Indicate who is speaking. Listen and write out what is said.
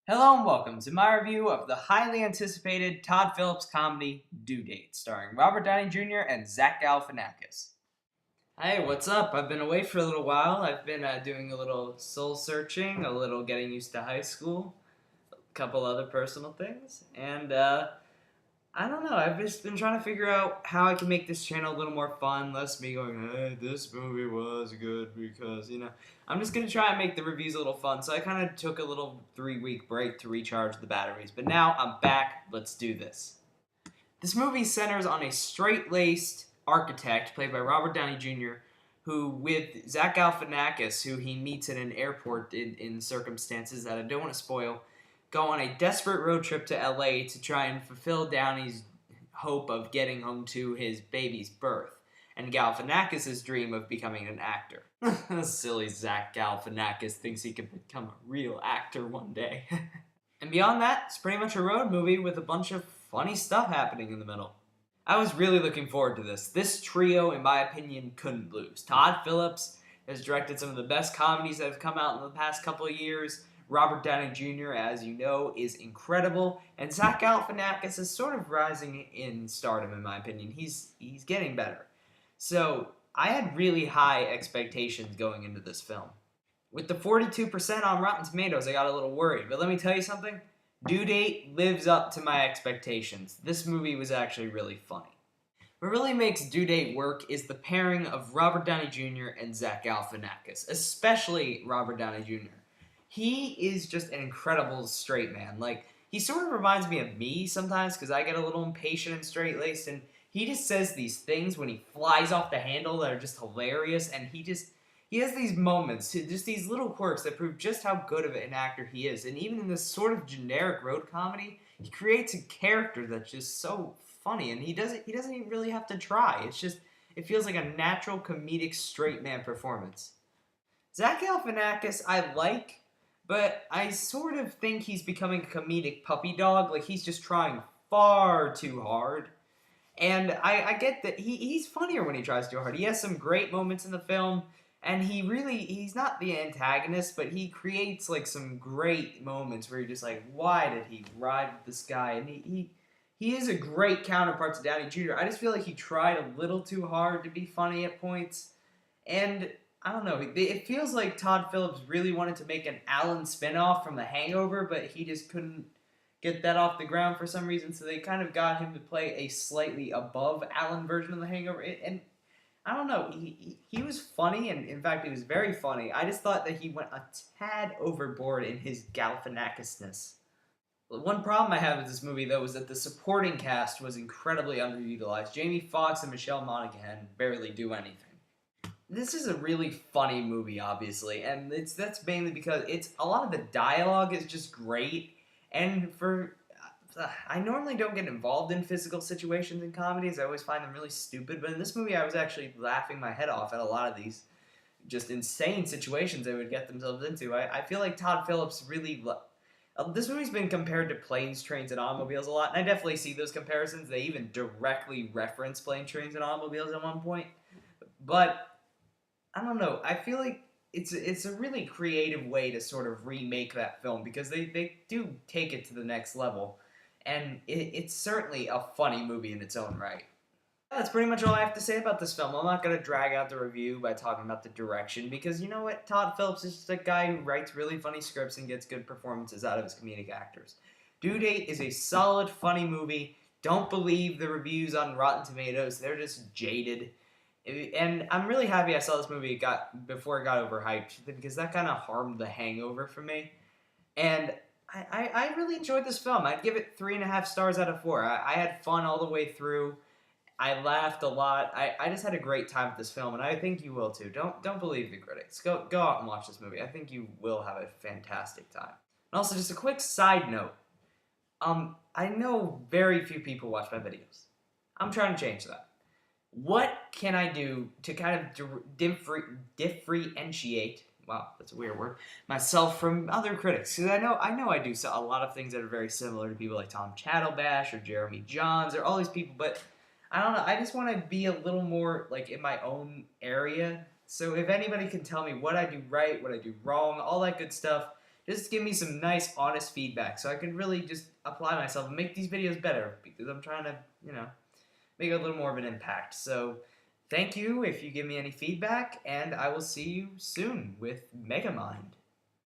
Speaker 1: Hello and welcome to my review of the highly anticipated Todd Phillips comedy Due Date, starring Robert Downey Jr. and Zach Galifianakis. Hey, what's up? I've been away for a little while. I've been doing a little soul searching, a little getting used to high school, a couple other personal things, and I don't know. I've just been trying to figure out how I can make this channel a little more fun, less me going, hey, this movie was good because, I'm just going to try and make the reviews a little fun. So I kind of took a little 3-week break to recharge the batteries. But now I'm back. Let's do this. This movie centers on a straight-laced architect played by Robert Downey Jr., who, with Zach Galifianakis, who he meets at an airport in circumstances that I don't want to spoil, go on a desperate road trip to LA to try and fulfill Downey's hope of getting home to his baby's birth, and Galifianakis' dream of becoming an actor. Silly Zach Galifianakis thinks he could become a real actor one day. And beyond that, it's pretty much a road movie with a bunch of funny stuff happening in the middle. I was really looking forward to this. This trio, in my opinion, couldn't lose. Todd Phillips has directed some of the best comedies that have come out in the past couple of years. Robert Downey Jr., as you know, is incredible, and Zach Galifianakis is sort of rising in stardom, in my opinion. He's getting better. So I had really high expectations going into this film. With the 42% on Rotten Tomatoes, I got a little worried, but let me tell you something. Due Date lives up to my expectations. This movie was actually really funny. What really makes Due Date work is the pairing of Robert Downey Jr. and Zach Galifianakis, especially Robert Downey Jr. He is just an incredible straight man. Like, he sort of reminds me of me sometimes because I get a little impatient and straight-laced, and he just says these things when he flies off the handle that are just hilarious, and he has these moments, just these little quirks that prove just how good of an actor he is. And even in this sort of generic road comedy, he creates a character that's just so funny, and he doesn't even really have to try. It feels like a natural comedic straight man performance. Zach Galifianakis I like, but I sort of think he's becoming a comedic puppy dog. Like, he's just trying far too hard. And I get that he's funnier when he tries too hard. He has some great moments in the film, and he's not the antagonist, but he creates, like, some great moments where you're just like, why did he ride with this guy? And he is a great counterpart to Downey Jr. I just feel like he tried a little too hard to be funny at points. And I don't know. It feels like Todd Phillips really wanted to make an Alan spinoff from The Hangover, but he just couldn't get that off the ground for some reason, so they kind of got him to play a slightly above Alan version of The Hangover. And I don't know. He was funny, and in fact, he was very funny. I just thought that he went a tad overboard in his Galifianakisness. One problem I have with this movie, though, is that the supporting cast was incredibly underutilized. Jamie Foxx and Michelle Monaghan barely do anything. This is a really funny movie, obviously, and that's mainly because a lot of the dialogue is just great, and I normally don't get involved in physical situations in comedies. I always find them really stupid, but in this movie I was actually laughing my head off at a lot of these just insane situations they would get themselves into. I feel like Todd Phillips really... this movie's been compared to Planes, Trains, and Automobiles a lot, and I definitely see those comparisons. They even directly reference Planes, Trains, and Automobiles at one point, but I don't know. I feel like it's a really creative way to sort of remake that film because they do take it to the next level, and it's certainly a funny movie in its own right. That's pretty much all I have to say about this film. I'm not going to drag out the review by talking about the direction because you know what? Todd Phillips is just a guy who writes really funny scripts and gets good performances out of his comedic actors. Due Date is a solid, funny movie. Don't believe the reviews on Rotten Tomatoes. They're just jaded. And I'm really happy I saw this movie before it got overhyped because that kind of harmed The Hangover for me. And I really enjoyed this film. I'd give it 3.5 stars out of 4. I had fun all the way through. I laughed a lot. I just had a great time with this film, and I think you will too. Don't believe the critics. Go out and watch this movie. I think you will have a fantastic time. And also, just a quick side note. I know very few people watch my videos. I'm trying to change that. What can I do to kind of differentiate, wow, that's a weird word, myself from other critics? Because I know I do a lot of things that are very similar to people like Tom Chattelbash or Jeremy Johns or all these people, but I don't know, I just want to be a little more, like, in my own area. So if anybody can tell me what I do right, what I do wrong, all that good stuff, just give me some nice, honest feedback so I can really just apply myself and make these videos better because I'm trying to, make a little more of an impact. So thank you if you give me any feedback, and I will see you soon with Megamind.